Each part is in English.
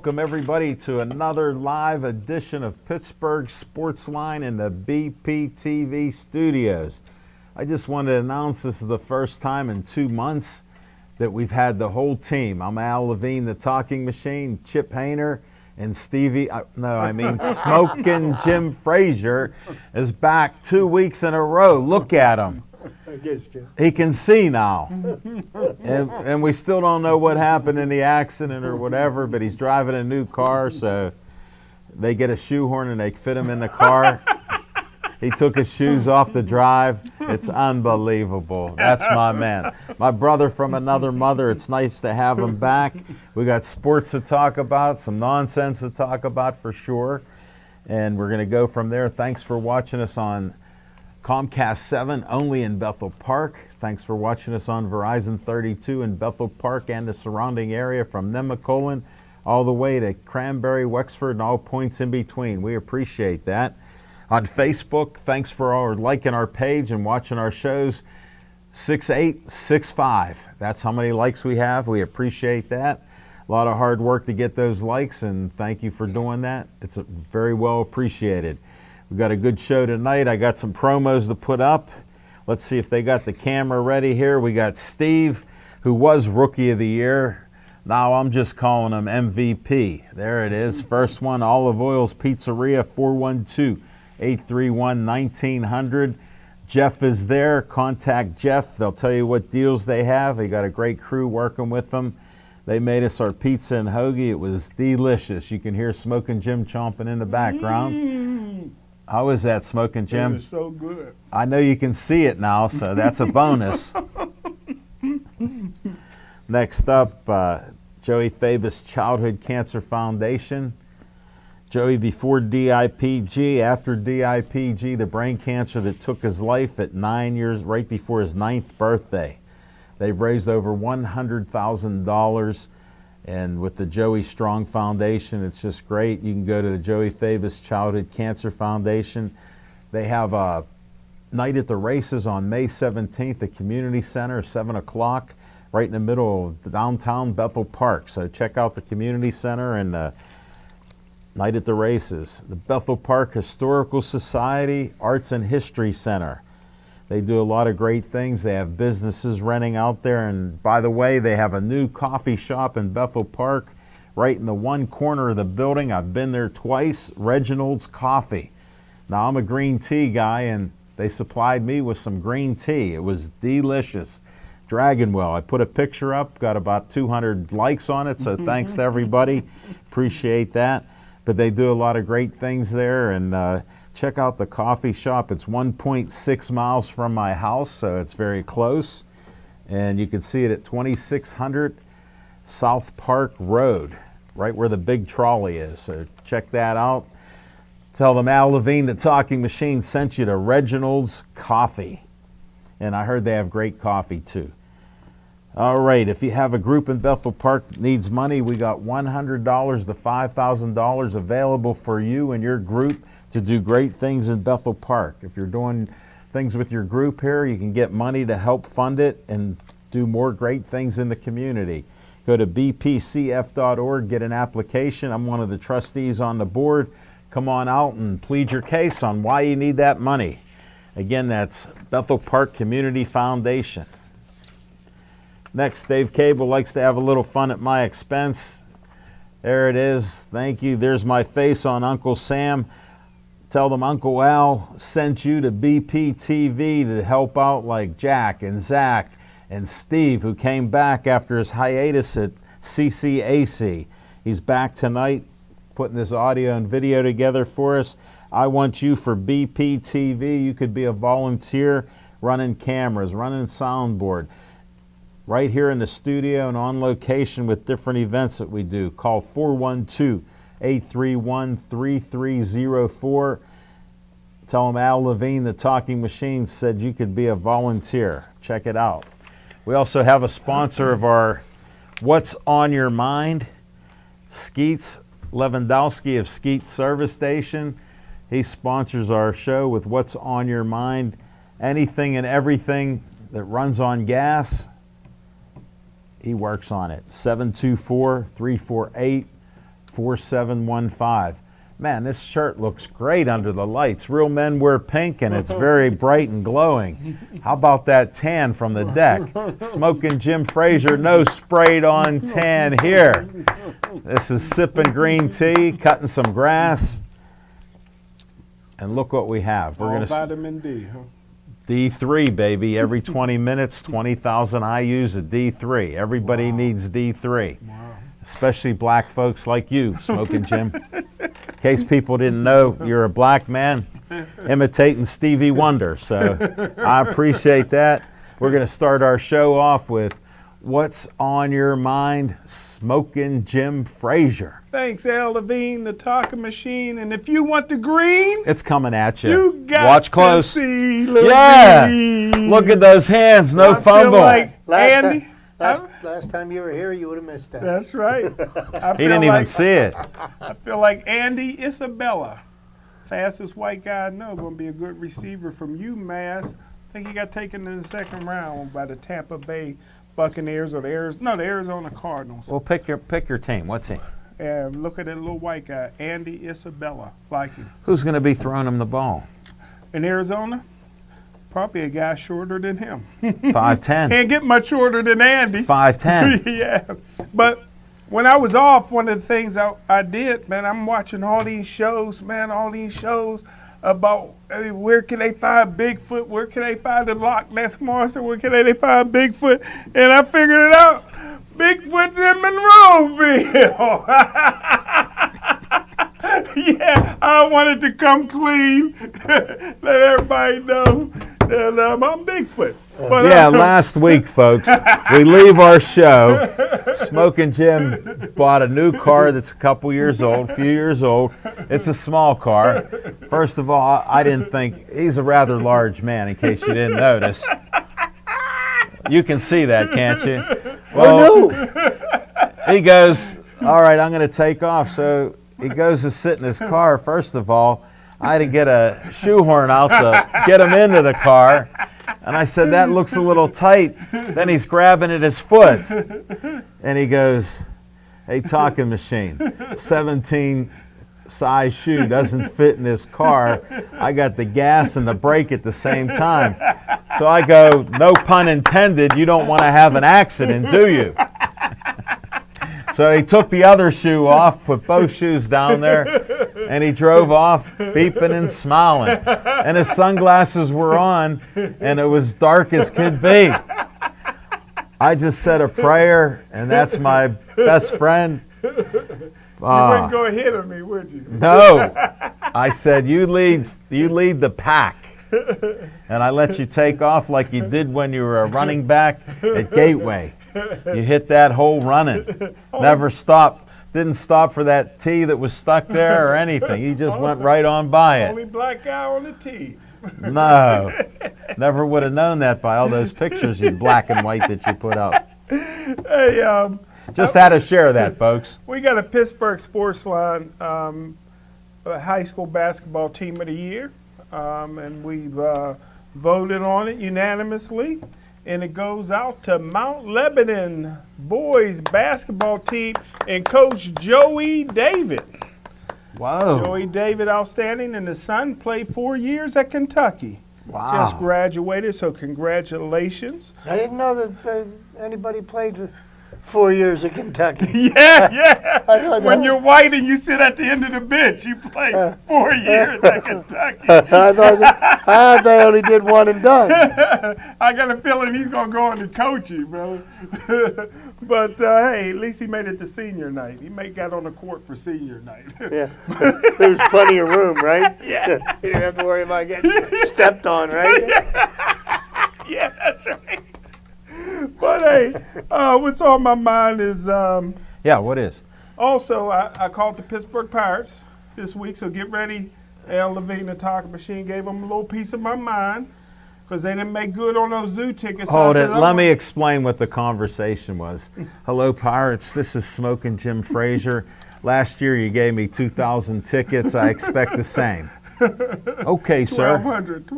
welcome everybody to another live edition of Pittsburgh Sportsline in the BPTV studios. I just wanted to announce this is the first time in 2 months that we've had the whole team. I'm Al Levine, the Talking Machine, Chip Hayner, and Smokin' Jim Frazier is back 2 weeks in a row. Look at him. He can see now. And we still don't know what happened in the accident or whatever, but he's driving a new car, so they get a shoehorn and they fit him in the car. He took his shoes off to drive. It's unbelievable. That's my man. My brother from another mother. It's nice to have him back. We got sports to talk about, some nonsense to talk about for sure. And we're going to go from there. Thanks for watching us on Comcast 7 only in Bethel Park. Thanks for watching us on Verizon 32 in Bethel Park and the surrounding area from Nemacolin all the way to Cranberry, Wexford, and all points in between. We appreciate that. On Facebook, thanks for liking our page and watching our shows. 6865. That's how many likes we have. We appreciate that. A lot of hard work to get those likes, and thank you for doing that. It's very well appreciated. We've got a good show tonight. I got some promos to put up. Let's see if they got the camera ready here. We got Steve, who was Rookie of the Year. Now I'm just calling him MVP. There it is. First one, Olive Oil's Pizzeria, 412-831-1900. Jeff is there. Contact Jeff. They'll tell you what deals they have. They got a great crew working with them. They made us our pizza and hoagie. It was delicious. You can hear Smokin' Jim chomping in the background. How is that, Smokin' Jim? It was so good. I know you can see it now, so that's a bonus. Next up, Joey Fabus Childhood Cancer Foundation. Joey before DIPG, after DIPG, the brain cancer that took his life at 9 years, right before his 9th birthday. They've raised over $100,000. And with the Joey Strong Foundation, it's just great. You can go to the Joey Fabus Childhood Cancer Foundation. They have a night at the races on May 17th at Community Center, 7 o'clock, right in the middle of downtown Bethel Park. So check out the Community Center and night at the races. The Bethel Park Historical Society Arts and History Center. They do a lot of great things. They have businesses renting out there. And by the way, they have a new coffee shop in Bethel Park right in the one corner of the building. I've been there twice, Reginald's Coffee. Now, I'm a green tea guy, and they supplied me with some green tea. It was delicious. Dragonwell. I put a picture up, got about 200 likes on it, so thanks to everybody. Appreciate that. But they do a lot of great things there, and check out the coffee shop. It's 1.6 miles from my house, so it's very close. And you can see it at 2600 South Park Road, right where the big trolley is. So check that out. Tell them Al Levine, the Talking Machine, sent you to Reginald's Coffee. And I heard they have great coffee too. All right, if you have a group in Bethel Park that needs money, we got $100 to $5,000 available for you and your group to do great things in Bethel Park. If you're doing things with your group here, you can get money to help fund it and do more great things in the community. Go to bpcf.org, get an application. I'm one of the trustees on the board. Come on out and plead your case on why you need that money. Again, that's Bethel Park Community Foundation. Next, Dave Cable likes to have a little fun at my expense. There it is. Thank you. There's my face on Uncle Sam. Tell them Uncle Al sent you to BPTV to help out like Jack and Zach and Steve, who came back after his hiatus at CCAC. He's back tonight putting this audio and video together for us. I want you for BPTV. You could be a volunteer running cameras, running soundboard, right here in the studio and on location with different events that we do. Call 412-831-3304. Tell them Al Levine, the Talking Machine, said you could be a volunteer. Check it out. We also have a sponsor of our What's on Your Mind, Skeets Lewandowski of Skeet Service Station. He sponsors our show with What's on Your Mind. Anything and everything that runs on gas, he works on it. 724-348 4715. Man, this shirt looks great under the lights. Real men wear pink, and it's very bright and glowing. How about that tan from the deck? Smoking Jim Frazier, no sprayed on tan here. This is sipping green tea, cutting some grass. And look what we have. We're going to vitamin D, huh? D3, baby. Every 20 minutes, 20,000 IUs of D3. Everybody needs D3. Wow. Especially black folks like you, Smoking Jim. In case people didn't know, you're a black man imitating Stevie Wonder. So I appreciate that. We're going to start our show off with What's on Your Mind, Smoking Jim Frazier. Thanks, Al Levine, the talking machine. And if you want the green, it's coming at you. You got Watch close. To see Levine. Yeah. Look at those hands. No fumble. Like Andy. Last time you were here, you would have missed that. That's right. He didn't even see it. I feel like Andy Isabella, fastest white guy I know, going to be a good receiver from UMass. I think he got taken in the second round by the Tampa Bay Buccaneers or the Arizona Cardinals. Well, pick your team. What team? And look at that little white guy, Andy Isabella. Like him. Who's going to be throwing him the ball? In Arizona? Probably a guy shorter than him. 5'10". Can't get much shorter than Andy. 5'10". Yeah. But when I was off, one of the things I did, man, I'm watching all these shows, about where can they find Bigfoot, where can they find the Loch Ness Monster, where can they find Bigfoot, and I figured it out. Bigfoot's in Monroeville. Yeah, I wanted to come clean, let everybody know that I'm Bigfoot. But, yeah, last week, folks, we leave our show. Smoking Jim bought a new car that's a few years old. It's a small car. First of all, I didn't think, he's a rather large man, in case you didn't notice. You can see that, can't you? Well, he goes, all right, I'm going to take off. So he goes to sit in his car. First of all, I had to get a shoehorn out to get him into the car. And I said, that looks a little tight. Then he's grabbing at his foot. And he goes, hey, talking machine, 17 size shoe doesn't fit in this car. I got the gas and the brake at the same time. So I go, no pun intended, you don't want to have an accident, do you? So he took the other shoe off, put both shoes down there, and he drove off beeping and smiling. And his sunglasses were on, and it was dark as could be. I just said a prayer, and that's my best friend. You wouldn't go ahead of me, would you? No. I said, you lead the pack. And I let you take off like you did when you were a running back at Gateway. You hit that hole running. Never stopped. Didn't stop for that tee that was stuck there or anything. You just went right on by it. Only black guy on the tee. No. Never would have known that by all those pictures in black and white that you put up. Hey, just had to share that, folks. We got a Pittsburgh Sportsline high school basketball team of the year, and we've voted on it unanimously. And it goes out to Mount Lebanon boys basketball team and Coach Joey David. Wow. Joey David, outstanding, and his son played 4 years at Kentucky. Wow. Just graduated, so congratulations. I didn't know that anybody played for 4 years at Kentucky. Yeah. When you're white and you sit at the end of the bench, you play 4 years at Kentucky. I thought they only did one and done. I got a feeling he's going to go on to coaching, brother. But, hey, at least he made it to senior night. He got on the court for senior night. Yeah. There's plenty of room, right? Yeah. You didn't have to worry about getting stepped on, right? Yeah, that's right. But hey, what's on my mind is what is? Also, I called the Pittsburgh Pirates this week, so get ready. Al Levine, the talking machine, gave them a little piece of my mind because they didn't make good on those zoo tickets. Hold it. Let me explain what the conversation was. Hello, Pirates. This is Smoking Jim Frazier. Last year you gave me 2,000 tickets. I expect the same. Okay, sir. 1,200.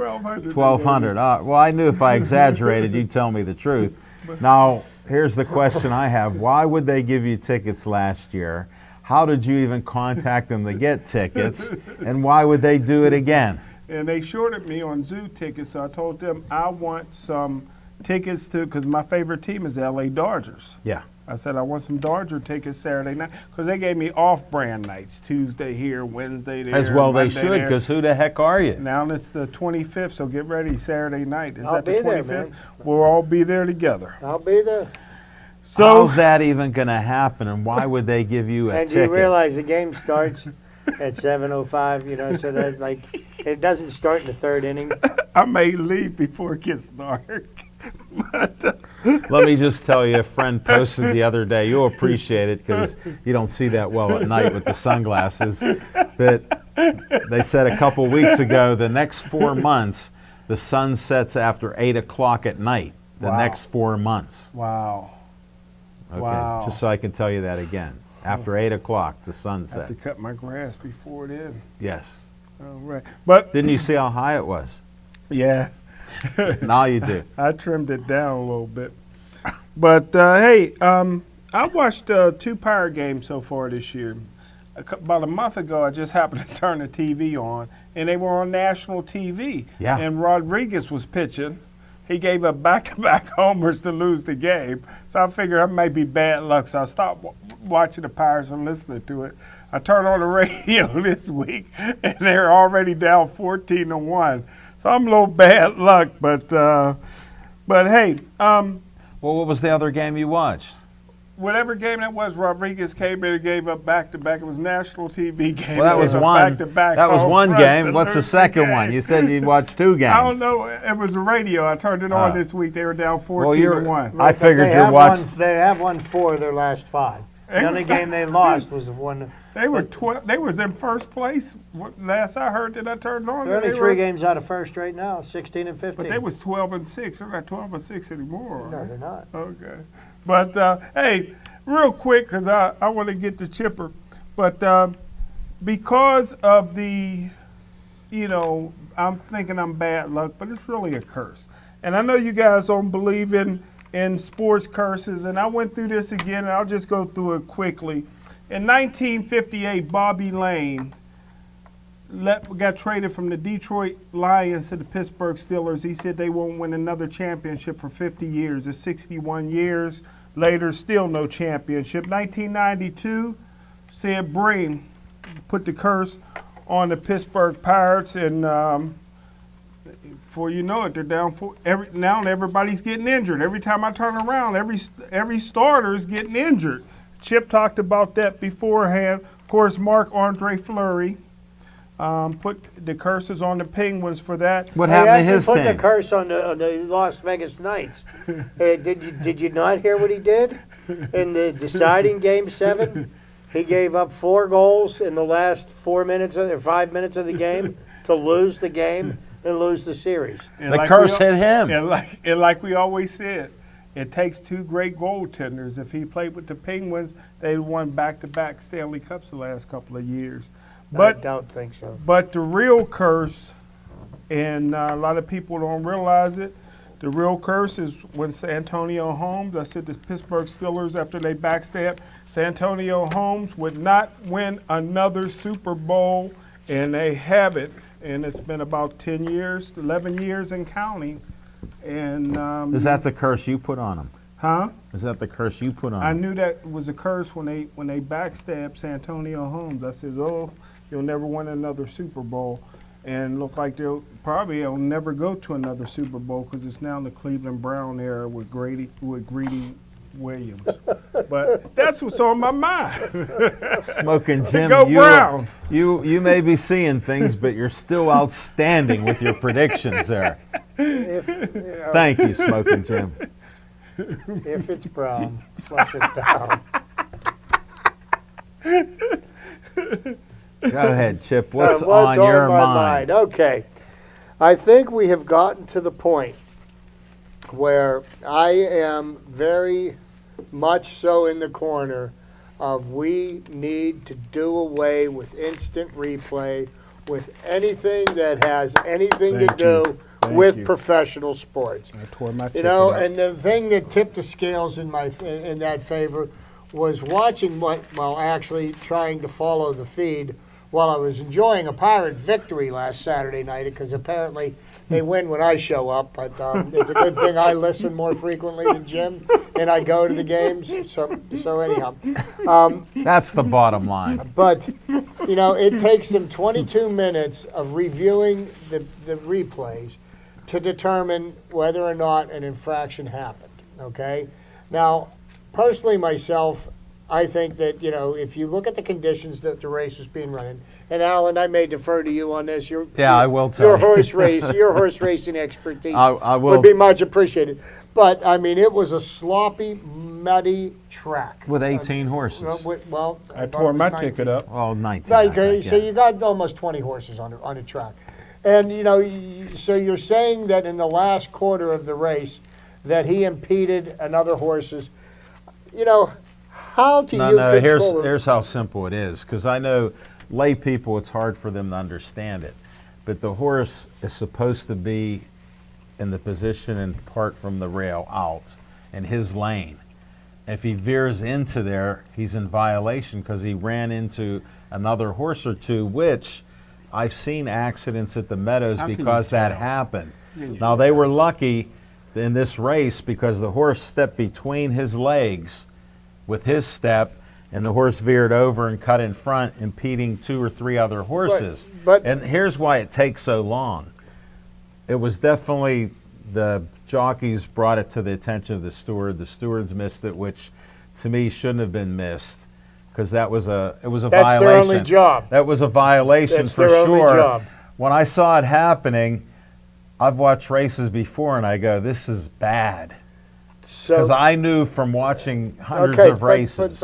1,200. Well, I knew if I exaggerated, you'd tell me the truth. Now, here's the question I have. Why would they give you tickets last year? How did you even contact them to get tickets? And why would they do it again? And they shorted me on zoo tickets, so I told them I want some tickets to, because my favorite team is the LA Dodgers. Yeah. I said I want some Dodger tickets Saturday night, because they gave me off-brand nights, Tuesday here, Wednesday there. As well they Monday should, there. because who the heck are you? Now it's the 25th, so get ready Saturday night. Is I'll that the be 25th? there, man. We'll all be there together. I'll be there. So How's that even going to happen, and why would they give you a And ticket? you realize the game starts at 7:05, you know, so that, like, it doesn't start in the third inning. I may leave before it gets dark. Let me just tell you, a friend posted the other day, you'll appreciate it because you don't see that well at night with the sunglasses, but they said a couple weeks ago, the next 4 months, the sun sets after 8 o'clock at night, the Wow. next 4 months. Wow. Okay, Wow. just so I can tell you that again. After 8 o'clock, the sun I have to sets. cut my grass before then. Yes. All right. But, Didn't you see how high it was? yeah, Now you do. I trimmed it down a little bit. But, hey, I watched 2 Pirate games so far this year. About a month ago, I just happened to turn the TV on, and they were on national TV. Yeah. And Rodriguez was pitching. He gave up back-to-back homers to lose the game. So I figured that may be bad luck. So I stopped watching the Pirates and listening to it. I turned on the radio this week, and they're already down 14-1. So I'm a little bad luck, but hey, Well, what was the other game you watched? whatever game that was, Rodriguez came in and gave up back-to-back. It was national TV game. Well, that was Gave up one. back-to-back That was home one runs game. to What's the lose second one? game. You said you'd watch 2 games. I don't know. It was the radio. I turned it on Oh. this week. They were down Well, you're. 14-1. I figured They you have watched. They have won 4 of their last 5. The only game they lost was the one. They were They was in first place. Last I heard that I turned on. They're only they 3 were, games out of first right now, 16 and 15. But they was 12-6. They're not 12-6 anymore. No, they're not. Okay. But, hey, real quick, because I want to get to Chipper. But because of the, I'm thinking I'm bad luck, but it's really a curse. And I know you guys don't believe in sports curses, and I went through this again, and I'll just go through it quickly. In 1958, Bobby Lane got traded from the Detroit Lions to the Pittsburgh Steelers. He said they won't win another championship for 50 years. It's 61 years later, still no championship. 1992, Sid Bream put the curse on the Pittsburgh Pirates, and before you know it, they're down now everybody's getting injured. Every time I turn around, every starter is getting injured. Chip talked about that beforehand. Of course, Marc-Andre Fleury put the curses on the Penguins for that. What They happened to actually his put team? the curse on the Las Vegas Knights. Did you not hear what he did in the deciding Game 7? He gave up 4 goals in the last 5 minutes of the game to lose the game and lose the series. And The curse hit him. And like we always said, it takes 2 great goaltenders. If he played with the Penguins, they won back-to-back Stanley Cups the last couple of years. I don't think so. But the real curse, and a lot of people don't realize it, the real curse is when Santonio Holmes, I said the Pittsburgh Steelers after they backstabbed, Santonio Holmes would not win another Super Bowl, and they haven't. And it's been about 10 years, 11 years and counting. And Is that the curse you put on him? huh? Is that the curse you put on I him? knew that was a curse when they backstabbed Santonio Holmes. I says, "Oh, you'll never win another Super Bowl," and look like they'll never go to another Super Bowl because it's now in the Cleveland Brown era with Greedy Williams. But that's what's on my mind. Smoking Jim, Go Browns. you may be seeing things, but you're still outstanding with your predictions there. Thank you, Smoking Jim. If it's brown, flush it down. Go ahead, Chip. What's What's on your my mind? Okay. I think we have gotten to the point where I am very much so in the corner of we need to do away with instant replay, with anything that has anything Thank to do you. Thank with you. professional sports. I tore my You ticket know, up. and the thing that tipped the scales in that favor was watching actually trying to follow the feed while I was enjoying a Pirate victory last Saturday night, because apparently they win when I show up. But it's a good thing I listen more frequently than Jim, and I go to the games. So anyhow. That's the bottom line. But, it takes them 22 minutes of reviewing the replays to determine whether or not an infraction happened, okay? Now, personally myself, I think that, if you look at the conditions that the race was being run in, and Alan, I may defer to you on this. I will tell your you. Your horse racing expertise I will. would be much appreciated. But, I mean, it was a sloppy, muddy track. With 18 horses. I tore my ticket up. Well, 19. I Okay, think, so yeah. you got almost 20 horses on the track. And, so you're saying that in the last quarter of the race that he impeded another horse's, how do you control it? Here's how simple it is, because I know lay people, it's hard for them to understand it. But the horse is supposed to be in the position and part from the rail out in his lane. If he veers into there, he's in violation because he ran into another horse or two, which I've seen accidents at the Meadows because that happened. Now, they were lucky in this race because the horse stepped between his legs with his step, and the horse veered over and cut in front, impeding 2 or 3 other horses. And here's why it takes so long. It was definitely the jockeys brought it to the attention of the steward. The stewards missed it, which to me shouldn't have been missed, because it was a violation. That's their only job. That was a violation. That's for their sure. only job. When I saw it happening, I've watched races before, and I go, "This is bad." Because I knew from watching hundreds of races.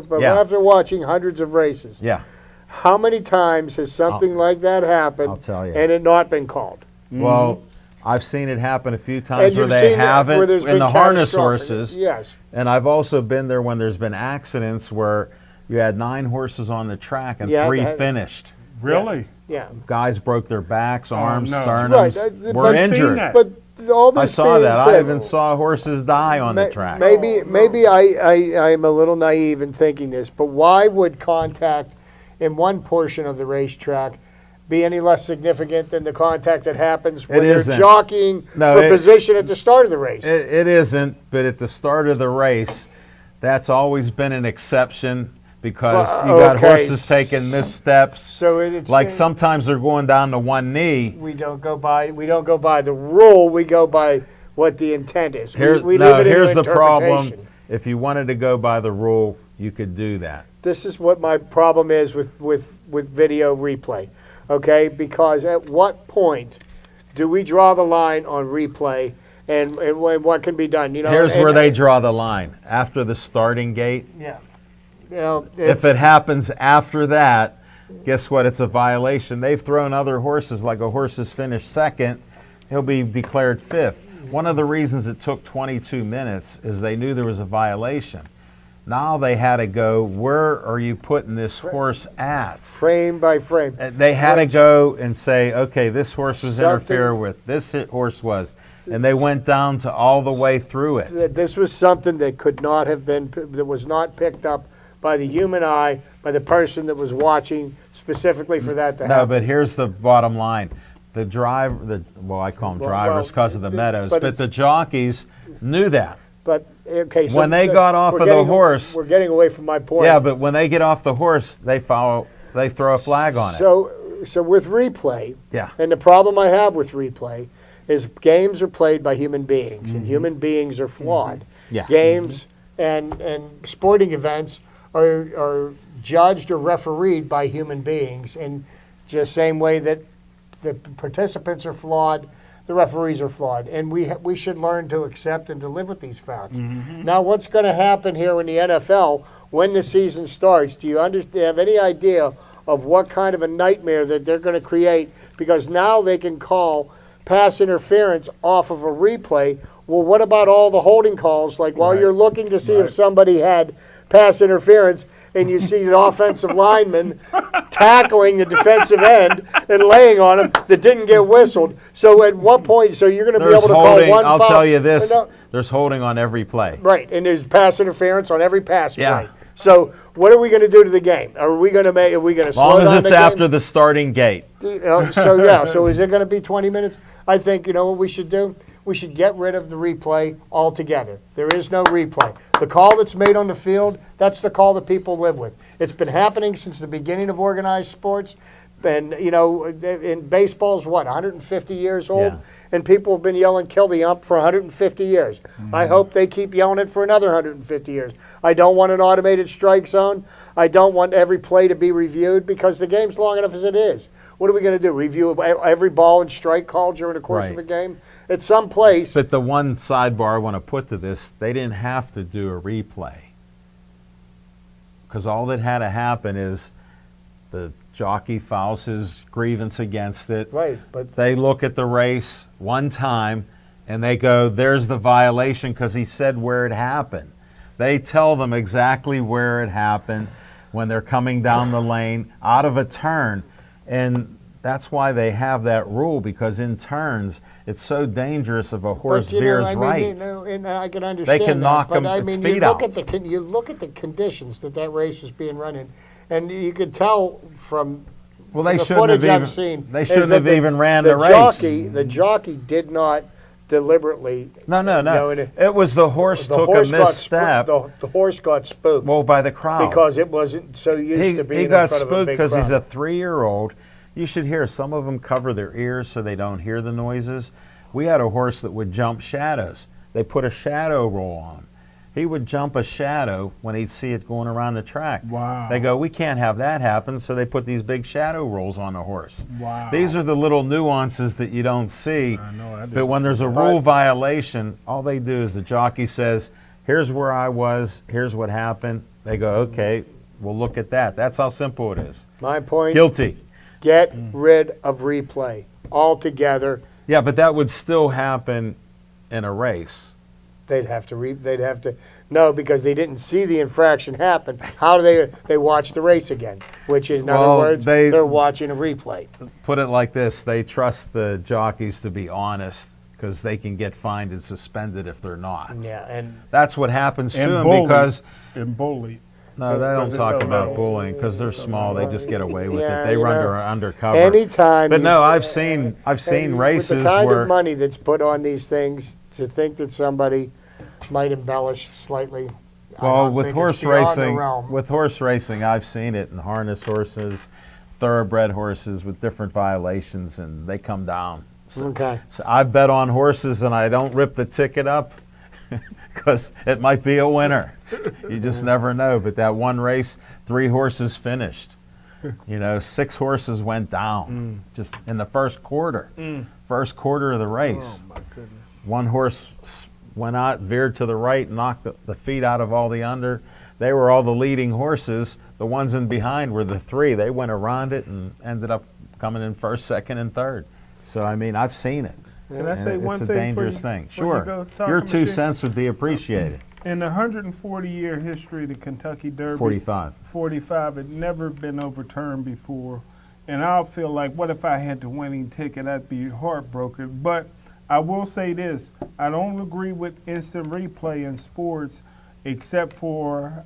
But after watching hundreds of races, yeah. How many times has something like that happened I'll tell you. and it not been called? Well, I've seen it happen a few times where you've they seen that haven't where there's in been the harness catastrophic- horses. Yes. And I've also been there when there's been accidents where you had 9 horses on the track and 3 finished. Really? Yeah. Guys broke their backs, arms, no. sternums, were but injured. that. But all this I saw being that. said, I even saw horses die on the track. Maybe I'm a little naive in thinking this, but why would contact in one portion of the racetrack be any less significant than the contact that happens when they're isn't. jockeying for position at the start of the race? It isn't, but at the start of the race, that's always been an exception because you got horses taking missteps. So it's like sometimes they're going down to one knee. We don't go by the rule. We go by what the intent is. Here's the problem. If you wanted to go by the rule, you could do that. This is what my problem is with video replay. Okay, because at what point do we draw the line on replay and what can be done? Here's where they draw the line. After the starting gate. Yeah. If it happens after that, guess what? It's a violation. They've thrown other horses, like a horse is finished second, he'll be declared 5th. One of the reasons it took 22 minutes is they knew there was a violation. Now they had to go, where are you putting this horse at? Frame by frame. They had to go and say, okay, this horse was interfered with, this horse was. And they went down to all the way through it. This was something that could not have been, that was not picked up by the human eye, by the person that was watching specifically for that to happen. No, but here's the bottom line. The driver, well, I call them drivers because of the Meadows, but the jockeys knew that. But, okay, so when they got off of the horse, we're getting away from my point. Yeah, but when they get off the horse, they throw a flag on it. So with replay, yeah. And the problem I have with replay is games are played by human beings, and human beings are flawed. Yeah. Games and sporting events are judged or refereed by human beings, in just same way that the participants are flawed, the referees are flawed, and we should learn to accept and to live with these facts. Now, what's going to happen here in the NFL when the season starts? Do you have any idea of what kind of a nightmare that they're going to create? Because now they can call pass interference off of a replay. Well, what about all the holding calls? Like while you're looking to see if somebody had pass interference, and you see an offensive lineman tackling the defensive end and laying on him that didn't get whistled. So at what point, so you're going to be able to call one foul? I'll tell you this, there's holding on every play. Right, and there's pass interference on every pass play. So what are we going to do to the game? Are we going to make? Are we going to As slow long down as it's the game? after the starting gate. So yeah. So is it going to be 20 minutes? I think you know what we should do. We should get rid of the replay altogether. There is no replay. The call that's made on the field, that's the call that people live with. It's been happening since the beginning of organized sports. And, you know, in baseball's what, 150 years old? Yeah. And people have been yelling, kill the ump for 150 years. I hope they keep yelling it for another 150 years. I don't want an automated strike zone. I don't want every play to be reviewed because the game's long enough as it is. What are we going to do, review every ball and strike call during the course of Right. a game? At some place. But the one sidebar I want to put to this, they didn't have to do a replay. Because all that had to happen is the jockey files his grievance against it. Right, but They look at the race one time and they go, there's the violation because he said where it happened. They tell them exactly where it happened when they're coming down the lane out of a turn. And that's why they have that rule, because in turns, it's so dangerous if a horse but, you know, veers I mean, right. you know, and I can understand can that, knock but him- I its mean, feet you look out. at the you look at the conditions that race was being run in, and you could tell from Well, from they the shouldn't have footage I've even. seen. They is shouldn't that have even ran the race. The jockey did not deliberately. No. You know, It was the horse the took horse a got misstep. the horse got spooked Well, by the crowd. because it wasn't so used to being he got in front of a spooked big because he's crowd. a 3-year-old. You should hear some of them cover their ears so they don't hear the noises. We had a horse that would jump shadows. They put a shadow roll on him. He would jump a shadow when he'd see it going around the track. Wow. They go, we can't have that happen, so they put these big shadow rolls on the horse. Wow. These are the little nuances that you don't see. I know, I But didn't when there's a rule violation, all they do is the jockey says, here's where I was, here's what happened. They go, okay, we'll look at that. That's how simple it is. My point. Guilty. Get rid of replay altogether. Yeah, but that would still happen in a race. They'd have to no, because they didn't see the infraction happen. How do they watch the race again? Which in other Well, words, they're watching a replay. Put it like this, they trust the jockeys to be honest because they can get fined and suspended if they're not. Yeah, and That's what happens to And them bullied. because And bullied. no, they Because don't they're talk so about little. bullying because they're small. They just get away with Yeah, it. They you run know, undercover. anytime. But you- no, I've seen races with the kind where of money that's put on these things, to think that somebody might embellish slightly. I well, don't with think horse it's beyond the racing, realm. I've seen it in harness horses, thoroughbred horses with different violations, and they come down. So, Okay. so I bet on horses, and I don't rip the ticket up because it might be a winner. You just never know. But that one race, 3 horses finished. 6 horses went down just in the first quarter. First quarter of the race. Oh my goodness. One horse went out, veered to the right, knocked the feet out of all the under. They were all the leading horses. The ones in behind were the 3. They went around it and ended up coming in first, second, and third. So, I mean, I've seen it. Can I say And one it's a thing dangerous before thing. before you go, Sure. Talking Your 2 Machine? cents would be appreciated. In the 140-year history of the Kentucky Derby, 45. 45 had never been overturned before. And I feel like, what if I had the winning ticket? I'd be heartbroken. But I will say this. I don't agree with instant replay in sports, except for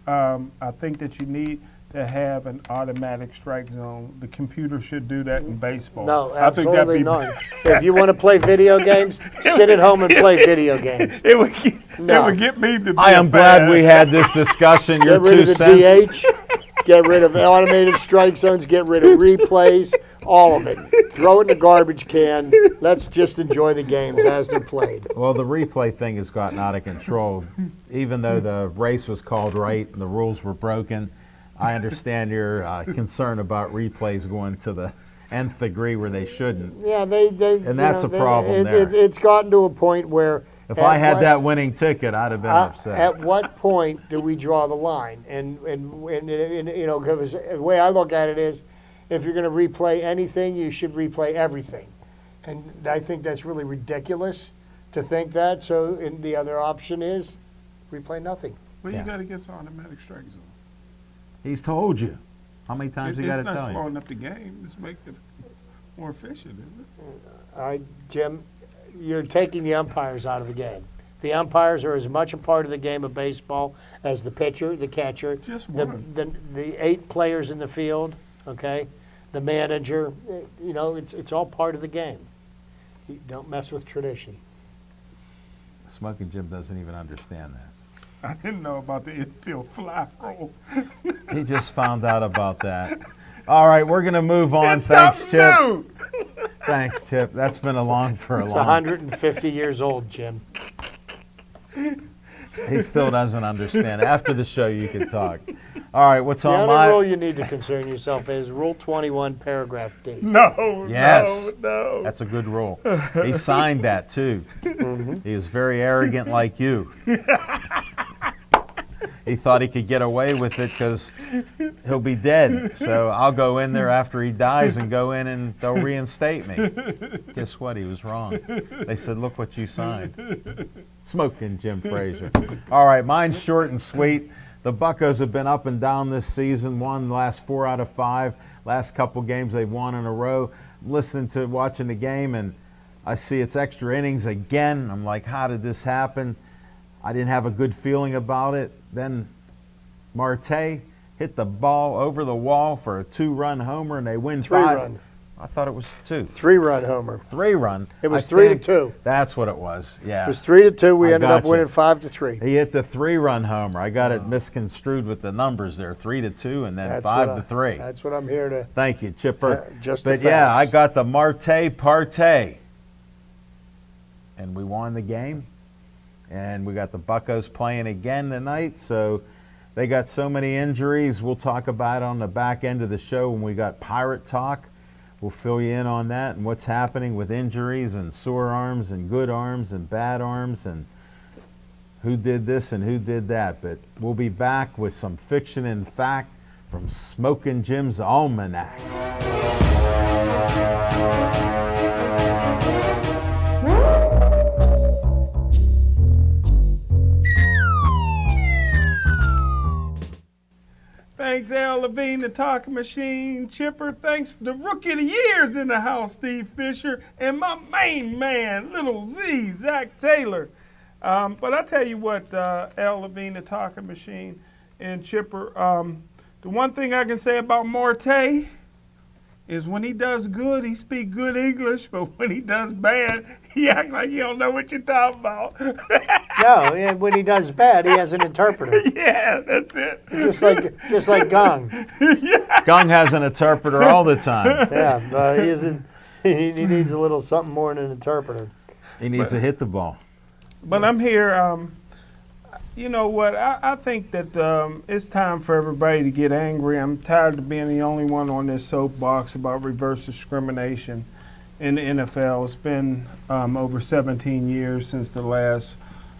I think that you need to have an automatic strike zone. The computer should do that in baseball. No, I think that'd absolutely be not. If you want to play video games, sit at home and play video games. It would get, No. it would get me to be I am a glad fan. we had this discussion. Your Get rid 2 of the cents. DH. Get rid of automated strike zones. Get rid of replays. All of it. Throw it in the garbage can. Let's just enjoy the games as they're played. Well, the replay thing has gotten out of control. Even though the race was called right and the rules were broken, I understand your concern about replays going to the nth degree where they shouldn't. Yeah, they And that's a problem there. It's gotten to a point where If I had that winning ticket, I'd have been upset. At what point do we draw the line? And 'cause the way I look at it is, if you're going to replay anything, you should replay everything. And I think that's really ridiculous to think that. So and the other option is replay nothing. Well, Yeah. you got to get some automatic strike zone. He's told you. How many times he got to It's not tell you? slowing up the game. It's making it more efficient, isn't it? Jim, you're taking the umpires out of the game. The umpires are as much a part of the game of baseball as the pitcher, the catcher, Just the, one. the 8 players in the field, okay, the manager. You know, it's all part of the game. You don't mess with tradition. Smoking Jim doesn't even understand that. I didn't know about the infield fly rule. He just found out about that. All right, we're going to move on. It's Thanks, something Chip. new. Thanks, Chip. That's been for a It's long. 150 years old, Jim. He still doesn't understand. After the show, you can talk. All right, what's The on only my? rule you need to concern yourself is Rule 21, Paragraph D. No, Yes. no. That's a good rule. He signed that too. He is very arrogant, like you. He thought he could get away with it because he'll be dead. So I'll go in there after he dies and go in and they'll reinstate me. Guess what? He was wrong. They said, look what you signed. Smoking Jim Frazier. All right, mine's short and sweet. The Buccos have been up and down this season, won the last 4 out of 5. Last couple games they've won in a row. I'm watching the game, and I see it's extra innings again. I'm like, how did this happen? I didn't have a good feeling about it. Then Marte hit the ball over the wall for a 2-run homer, and they win 5. 3-run. I thought it was 2. 3-run homer. 3-run. It was 3-2. That's what it was. Yeah. It was 3-2. We I ended up gotcha. winning 5-3. He hit the 3-run homer. I got it misconstrued with the numbers there, 3-2, and then That's 5-3. That's what I'm here to. Thank you, Chipper. Just the But yeah, I facts. got the Marte Partey, and we won the game. And we got the Buccos playing again tonight. So they got so many injuries. We'll talk about it on the back end of the show when we got Pirate Talk. We'll fill you in on that and what's happening with injuries and sore arms and good arms and bad arms and who did this and who did that. But we'll be back with some fiction and fact from Smokin' Jim's Almanac. Thanks, Al Levine, the talking machine. Chipper, thanks for the rookie of the years in the house, Steve Fisher, and my main man, Little Z, Zach Taylor. But I tell you what, Al Levine, the talking machine, and Chipper, the one thing I can say about Marte is when he does good, he speak good English, but when he does bad, he act like he don't know what you're talking about. No, and when he does bad, he has an interpreter. Yeah, that's it. Just like Gong. Gung has an interpreter all the time. Yeah, he isn't. He needs a little something more than an interpreter. He needs to hit the ball. But I'm here. You know what? I think that it's time for everybody to get angry. I'm tired of being the only one on this soapbox about reverse discrimination in the NFL. It's been over 17 years since the last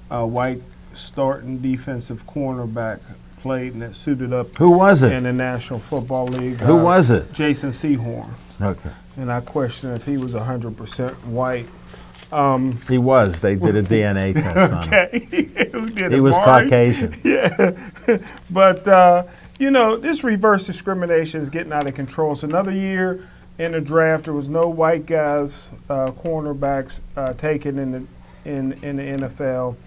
white starting defensive cornerback played and that suited up Who was it? in the National Football League. Who was it? Jason Sehorn. Okay. And I question if he was 100% white. He was. They did a DNA test on him. Okay. Who did He it, was Marty? Caucasian. Yeah. But, you know, this reverse discrimination is getting out of control. It's another year in the draft. There was no white guys, cornerbacks taken in the NFL.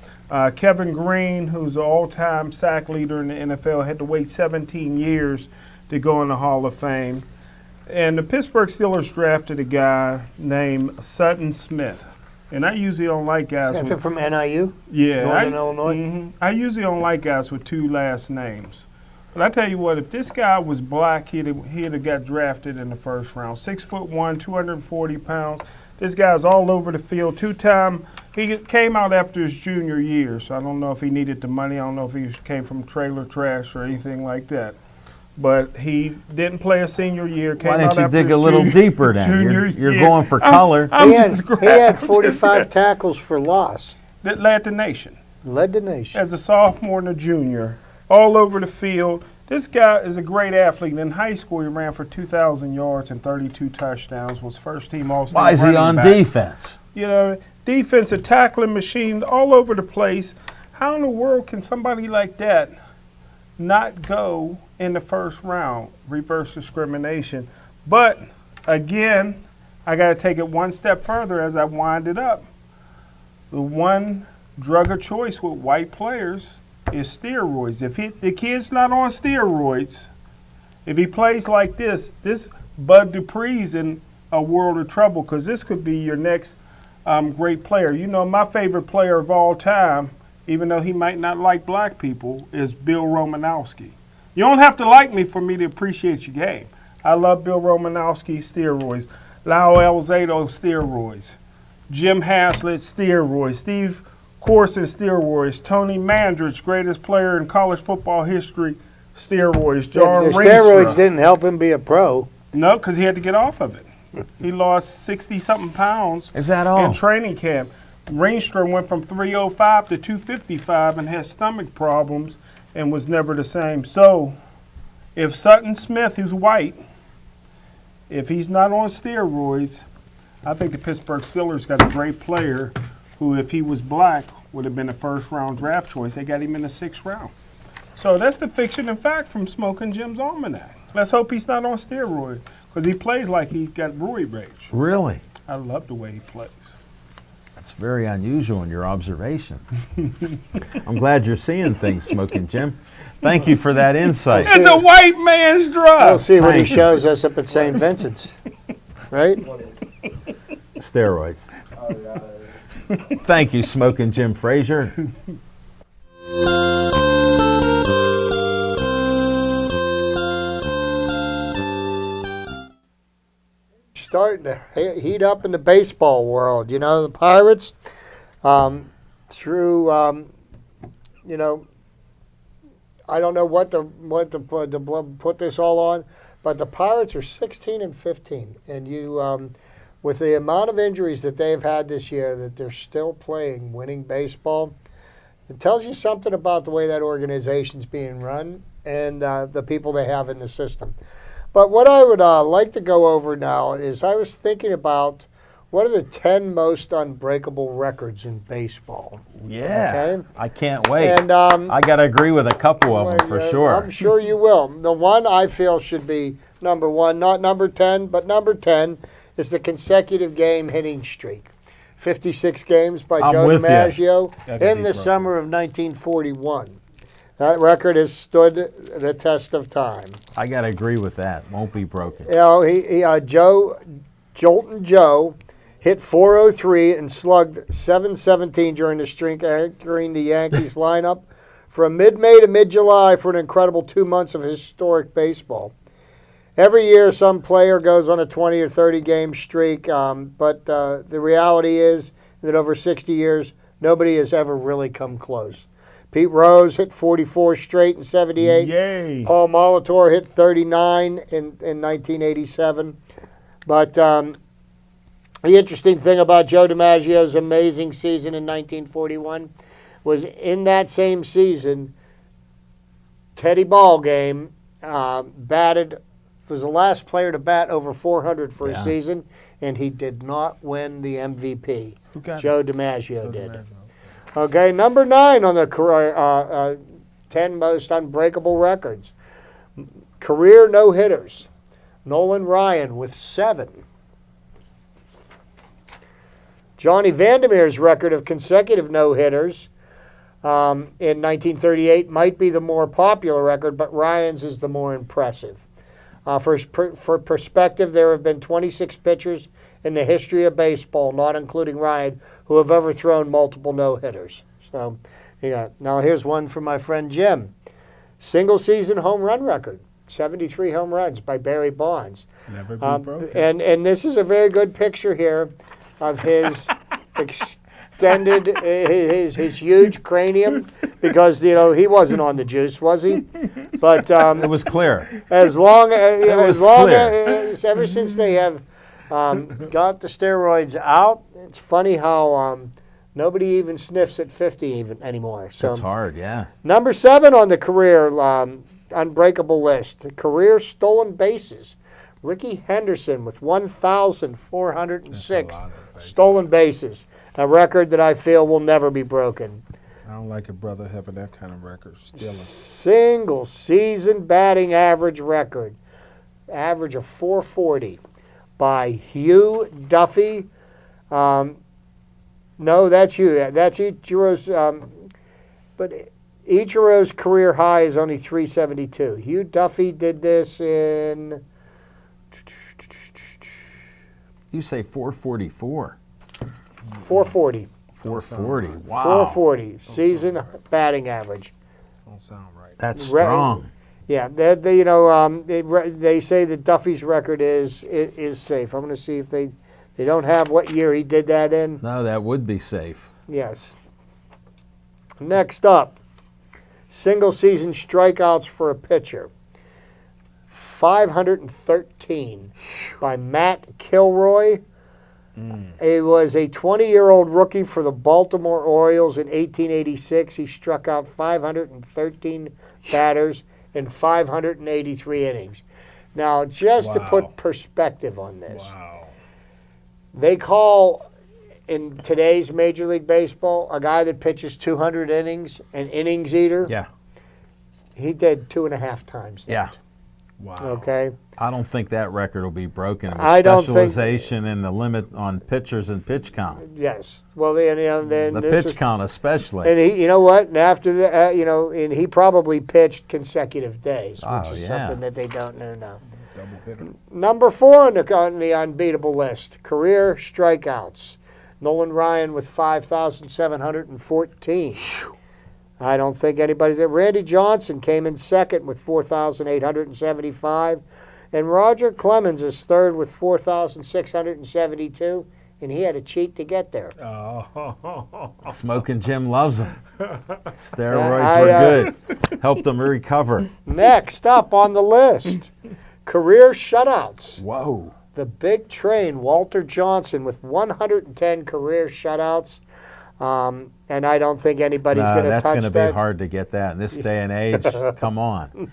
Kevin Green, who's the all-time sack leader in the NFL, had to wait 17 years to go in the Hall of Fame. And the Pittsburgh Steelers drafted a guy named Sutton Smith. And I usually don't like guys Is that with, from NIU? yeah, Northern Illinois? I usually don't like guys with 2 last names. But I tell you what, if this guy was black, he'd have got drafted in the first round. 6'1", 240 pounds. This guy's all over the field. 2-time. He came out after his junior year, so I don't know if he needed the money. I don't know if he came from trailer trash or anything like that. But he didn't play a senior year. Came Why out didn't you after dig his a little junior- deeper then? junior You're year. going for color. I'm He had, just he had I'm just 45 tackles for loss. that led the nation. Led the nation. As a sophomore and a junior, all over the field. This guy is a great athlete. In high school, he ran for 2,000 yards and 32 touchdowns, was first-team All-State Why is he running on back. defense? You know, defensive tackling machine all over the place. How in the world can somebody like that not go in the first round? Reverse discrimination. But, again, I got to take it one step further as I wind it up. The one drug of choice with white players is steroids. If the kid's not on steroids, if he plays like this Bud Dupree's in a world of trouble, because this could be your next great player. You know, my favorite player of all time, even though he might not like black people, is Bill Romanowski. You don't have to like me for me to appreciate your game. I love Bill Romanowski, steroids. Lyle Alzado, steroids. Jim Haslett, steroids. Steve Corson, steroids. Tony Mandrich, greatest player in college football history, steroids. John The Ringstra. steroids didn't help him be a pro. No, because he had to get off of it. He lost 60-something pounds Is that all? in training camp. Ringstra went from 305 to 255 and had stomach problems and was never the same. So if Sutton Smith, who's white, if he's not on steroids, I think the Pittsburgh Steelers got a great player who, if he was black, would have been a first-round draft choice. They got him in the 6th round. So that's the fiction and fact from Smoking Jim's Almanac. Let's hope he's not on steroids, because he plays like he got roid rage. Really? I love the way he plays. That's very unusual in your observation. I'm glad you're seeing things, Smoking Jim. Thank you for that insight. It's a white man's drug. We'll see what he Thank you. shows us up at St. Vincent's. Right? Steroids. Thank you, Smoking Jim Frazier. Starting to heat up in the baseball world. You know, the Pirates, through, you know, I don't know what to put this all on, but the Pirates are 16-15, and you, with the amount of injuries that they've had this year, that they're still playing winning baseball. It tells you something about the way that organization's being run and the people they have in the system. But what I would like to go over now is I was thinking about what are the 10 most unbreakable records in baseball. Yeah. Okay? I can't wait. And I got to agree with a couple of them for sure. I'm sure you will. The one I feel should be number 1, not number 10, but number 10 is the consecutive game hitting streak. 56 games by I'm Joe with ya. That's DiMaggio a in deep the record. summer of 1941. That record has stood the test of time. I got to agree with that. Won't be broken. You know, Jolton Joe hit .403 and slugged .717 during the streak, anchoring the Yankees lineup from mid-May to mid-July for an incredible 2 months of historic baseball. Every year, some player goes on a 20 or 30 game streak, but the reality is that over 60 years, nobody has ever really come close. Pete Rose hit 44 straight in '78. Yay. Paul Molitor hit 39 in 1987. But the interesting thing about Joe DiMaggio's amazing season in 1941 was in that same season, Teddy Ballgame was the last player to bat over 400 for a season, and he did not win the MVP. Who got Joe it? DiMaggio did. Okay, number 9 on the 10 most unbreakable records. Career no-hitters. Nolan Ryan with 7. Johnny Vandermeer's record of consecutive no-hitters in 1938 might be the more popular record, but Ryan's is the more impressive. For perspective, there have been 26 pitchers in the history of baseball, not including Ryan, who have ever thrown multiple no-hitters. So, yeah. Now here's one from my friend Jim. Single-season home run record, 73 home runs by Barry Bonds. Never be broken. And this is a very good picture here of his extended, his huge cranium, because, you know, he wasn't on the juice, was he? But It was clear. as long as clear. ever since they have got the steroids out, it's funny how nobody even sniffs at 50 anymore. So It's hard, yeah. number 7 on the career unbreakable list, career stolen bases. Ricky Henderson with 1,406 stolen bases, a record that I feel will never be broken. I don't like a brother having that kind of record. Stealing. Single season batting average record, average of 440 by Hugh Duffy. No, that's you. That's Ichiro's. But Ichiro's career high is only 372. Hugh Duffy did this in. You say 444. 440. 440. Wow. 440 season batting average. Don't sound right. That's strong. Yeah, they say that Duffy's record is safe. I'm going to see if they don't have what year he did that in. No, that would be safe. Yes. Next up, single season strikeouts for a pitcher. 513 by Matt Kilroy. He was a 20-year-old rookie for the Baltimore Orioles in 1886. He struck out 513 batters in 583 innings. Now, just to put perspective on this, they call, in today's Major League Baseball, a guy that pitches 200 innings an innings eater. Yeah. He did 2.5 times that. Yeah. Wow. Okay. I don't think that record will be broken. With I don't think- specialization and the limit on pitchers and pitch count. Yes. Well, then The this pitch is, count especially. and he, you know what? And after the, and he probably pitched consecutive days, which Oh, is yeah. something that they don't know now. Double hitter. Number 4 on the unbeatable list: career strikeouts. Nolan Ryan with 5,714. I don't think anybody's there. Randy Johnson came in second with 4,875. And Roger Clemens is third with 4,672. And he had to cheat to get there. Oh. Smoking Jim loves them. Steroids I, were good. Helped them recover. Next up on the list, career shutouts. Whoa. The big train, Walter Johnson, with 110 career shutouts. And I don't think anybody's going to touch that's that. going to be hard to get that in this day and age. Come on.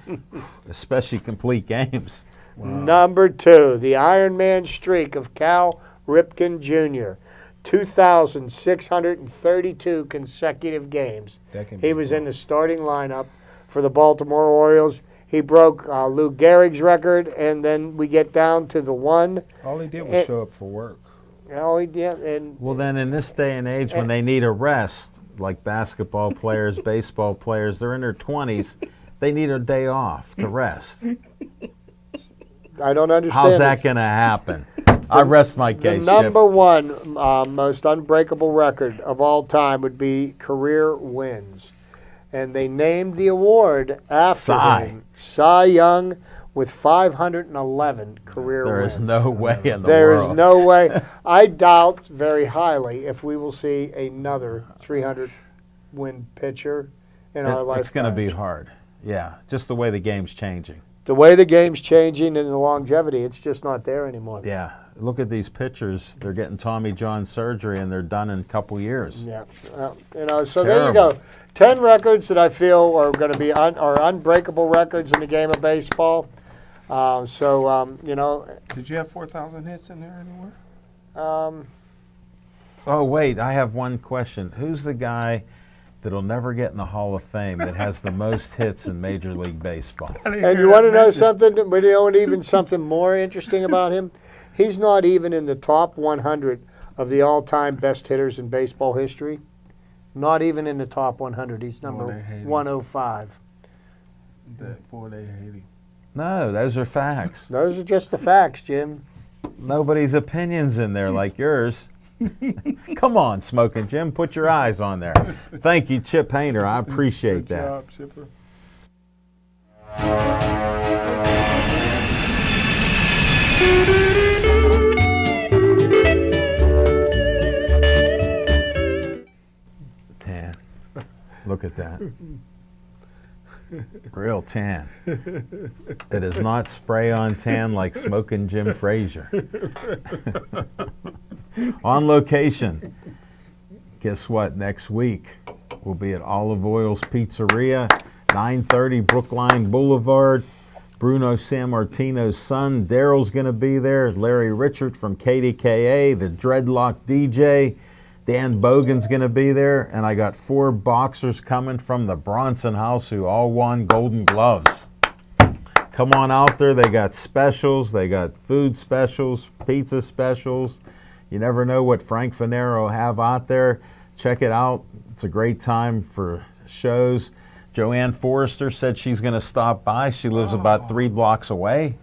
Especially complete games. Number 2, the Iron Man streak of Cal Ripken Jr. 2,632 consecutive games. He was in the starting lineup for the Baltimore Orioles. He broke Lou Gehrig's record, and then we get down to the one. All he did was show up for work. Well, and Well, then in this day and age when they need a rest, like basketball players, baseball players, they're in their 20s, they need a day off to rest. I don't understand. How's that going to happen? I rest my The case, number Chip. one most unbreakable record of all time would be career wins. And they named the award after him. Cy Young with 511 career There wins. is no way in the There world. is no way. I doubt very highly if we will see another 300-win pitcher in our lifetime. It's going to be hard. Yeah, just the way the game's changing. The way the game's changing and the longevity, it's just not there anymore. Yeah, look at these pitchers. They're getting Tommy John surgery, and they're done in a couple years. Yeah, so there you go. 10 records that I feel are going to be are unbreakable records in the game of baseball. Did you have 4,000 hits in there anywhere? Oh, wait, I have one question. Who's the guy that'll never get in the Hall of Fame that has the most hits in Major League Baseball? And you want to know something? But you know, even something more interesting about him? He's not even in the top 100 of the all-time best hitters in baseball history. Not even in the top 100. He's number 105. Boy, they hate him. No, those are facts. Those are just the facts, Jim. Nobody's opinions in there like yours. Come on, Smoking Jim, put your eyes on there. Thank you, Chip Hayner. I appreciate Good that. job, Chipper. Tan. Look at that. Real tan. It is not spray on tan like Smoking Jim Frazier. On location. Guess what? Next week we'll be at Olive Oil's Pizzeria, 930 Brookline Boulevard. Bruno Sammartino's son, Daryl's going to be there. Larry Richard from KDKA, the Dreadlock DJ. Dan Bogan's going to be there. And I got 4 boxers coming from the Bronson House who all won Golden Gloves. Come on out there. They got specials. They got food specials, pizza specials. You never know what Frank Fanero will have out there. Check it out. It's a great time for shows. Joanne Forrester said she's going to stop by. She lives about 3 blocks away.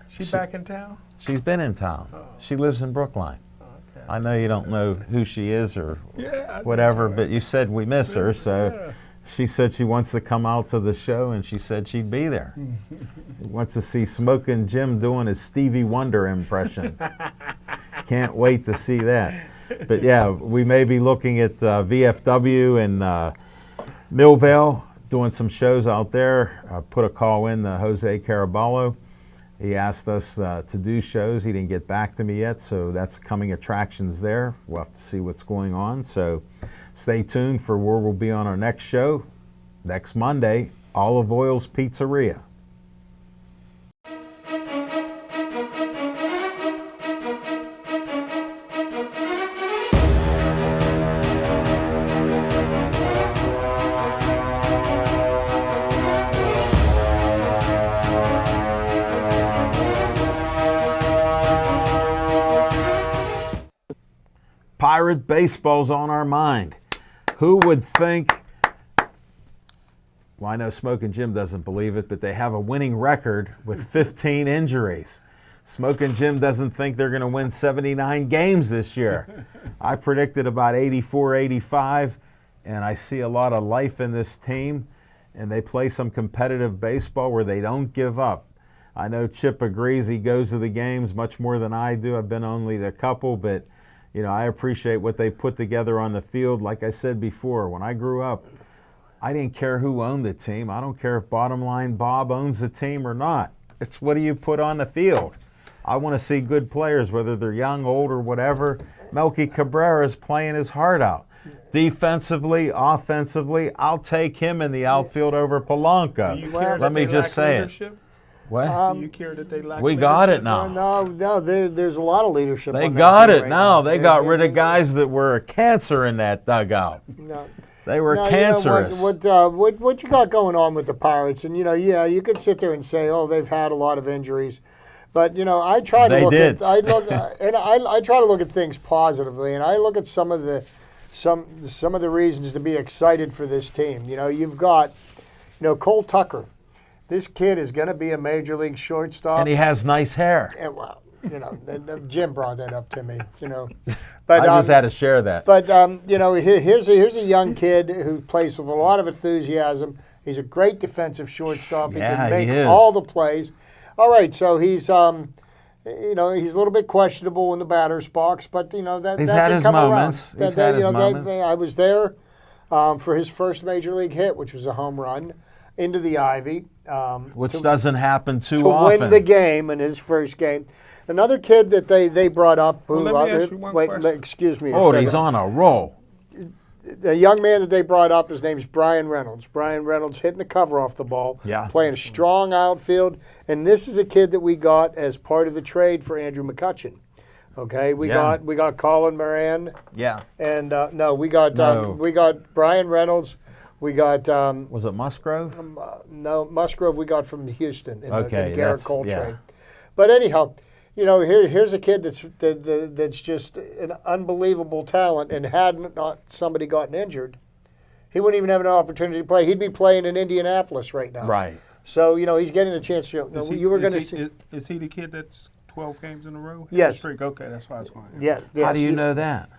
She back in town? She's been in town. She lives in Brookline. Okay. I know you don't know who she is or Yeah, I whatever, do. but you said we miss her, so Yeah. she said she wants to come out to the show, and she said she'd be there. Wants to see Smokin' Jim doing his Stevie Wonder impression. Can't wait to see that. But yeah, we may be looking at VFW and Millvale, doing some shows out there. I put a call in to Jose Caraballo. He asked us to do shows. He didn't get back to me yet, so that's coming attractions there. We'll have to see what's going on. So stay tuned for where we'll be on our next show next Monday, Olive Oil's Pizzeria. Pirate baseball's on our mind. Who would think, well, I know Smokin' Jim doesn't believe it, but they have a winning record with 15 injuries. Smokin' Jim doesn't think they're going to win 79 games this year. I predicted about 84, 85, and I see a lot of life in this team, and they play some competitive baseball where they don't give up. I know Chip agrees. He goes to the games much more than I do. I've been only to a couple, but you know, I appreciate what they put together on the field. Like I said before, when I grew up, I didn't care who owned the team. I don't care if bottom line Bob owns the team or not. It's what do you put on the field. I want to see good players, whether they're young, old, or whatever. Melky Cabrera is playing his heart out. Defensively, offensively, I'll take him in the outfield over Do Polanco. you care Let that me they just lack say it. leadership? What? Do you care that they lack We got leadership? it now. No, there's a lot of leadership. They on that got team it right now. They got They- rid they- of guys that were a cancer in that dugout. No. They were No, cancerous. You know, what you got going on with the Pirates? And yeah, you could sit there and say, oh, they've had a lot of injuries, but I try to They look did. at I try to look at things positively, and I look at some of the reasons to be excited for this team. You've got Cole Tucker. This kid is going to be a major league shortstop. And he has nice hair. And, well, Jim brought that up to me. But I just had to share that. But here's a young kid who plays with a lot of enthusiasm. He's a great defensive shortstop. Yeah, he can make he is. all the plays. All right, so he's he's a little bit questionable in the batter's box, but that He's that had can his come moments. around. He's had his moments. I was there for his first major league hit, which was a home run into the Ivy, Which doesn't happen too to often. win the game in his first game. Another kid that they brought up who Well, let me ask you one question. excuse me. a Oh, second. he's on a roll. The young man that they brought up, his name's Brian Reynolds. Brian Reynolds hitting the cover off the ball, Yeah. playing a strong outfield, and this is a kid that we got as part of the trade for Andrew McCutchen. Okay, we Yeah. got Colin Moran, Yeah. and we got Brian Reynolds. We got Was it Musgrove? Musgrove. We got from Houston in Okay, the Garrett that's- Cole yeah. trade. But anyhow, here's a kid that's just an unbelievable talent, and had not somebody gotten injured, he wouldn't even have an opportunity to play. He'd be playing in Indianapolis right now. Right. So he's getting a chance to. Is he, you were is going to he- see. Is he the kid that's 12 games in a row? Yes. Streak? Okay, that's why I was going. Yeah. How do you yes. know that?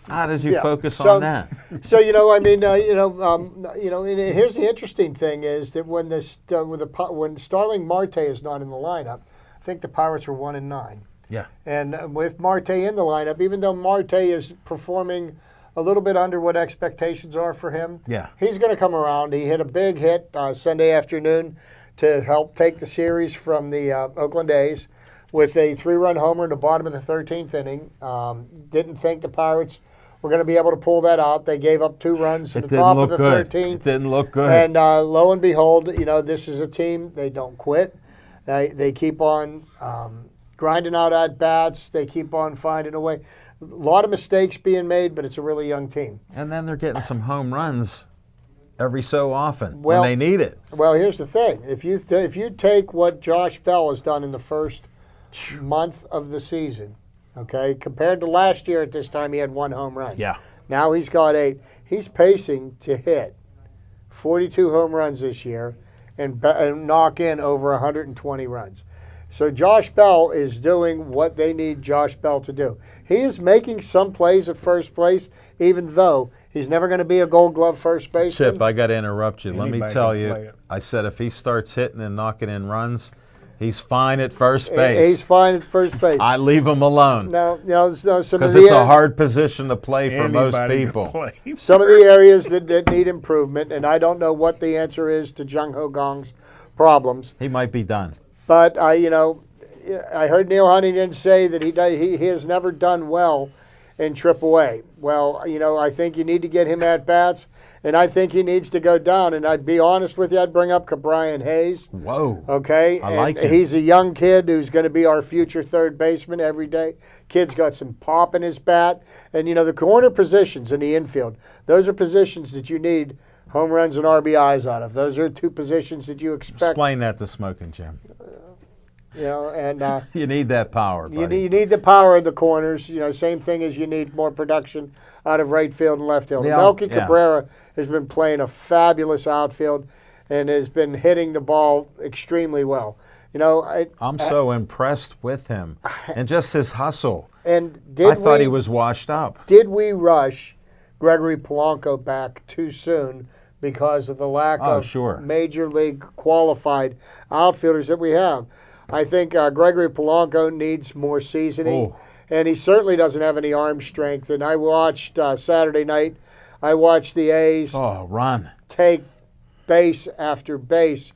How did you Yeah. focus So- on that? So and here's the interesting thing is that when Starling Marte is not in the lineup, I think the Pirates are 1-9. Yeah. And with Marte in the lineup, even though Marte is performing a little bit under what expectations are for him, Yeah. he's going to come around. He hit a big hit Sunday afternoon to help take the series from the Oakland A's with a 3-run homer in the bottom of the 13th inning. Didn't think the Pirates were going to be able to pull that out. They gave up 2 runs in It the didn't top look of the good. 13th. It didn't look good. And lo and behold, this is a team, they don't quit. They keep on grinding out at bats. They keep on finding a way. A lot of mistakes being made, but it's a really young team. And then they're getting some home runs every so often Well- when they need it. Well, here's the thing. If you take what Josh Bell has done in the first month of the season, Okay, compared to last year at this time, he had 1 home run. Yeah. Now he's got 8. He's pacing to hit 42 home runs this year and knock in over 120 runs. So Josh Bell is doing what they need Josh Bell to do. He is making some plays at first place, even though he's never going to be a Gold Glove first baseman. Chip, I got to interrupt you. Let me Anybody tell can play you, it. I said if he starts hitting and knocking in runs, he's fine at first base. He's fine at first base. I leave him alone Now, some of because the it's a hard position to play for most Anybody can people. play. some of the areas that need improvement, and I don't know what the answer is to Jung Ho Gong's problems. He might be done. But I heard Neil Huntington say that he has never done well in AAA. Well, I think you need to get him at bats, and I think he needs to go down. And I'd be honest with you, I'd bring up Cabrian Hayes. Whoa. Okay, I like him. He's a young kid who's going to be our future third baseman every day. Kid's got some pop in his bat, and the corner positions in the infield. Those are positions that you need home runs and RBIs out of. Those are 2 positions that you expect. Explain that to Smoking Jim. And You need that power, buddy. you need the power in the corners. Same thing as you need more production out of right field and left field. Yeah, Melky yeah. Cabrera has been playing a fabulous outfield and has been hitting the ball extremely well. I'm so impressed with him and just his hustle. And I thought he was washed up. Did we rush Gregory Polanco back too soon because of the lack of sure. major league qualified outfielders that we have? I think Gregory Polanco needs more seasoning, and he certainly doesn't have any arm strength. And I watched Saturday night, I watched the A's take base after base,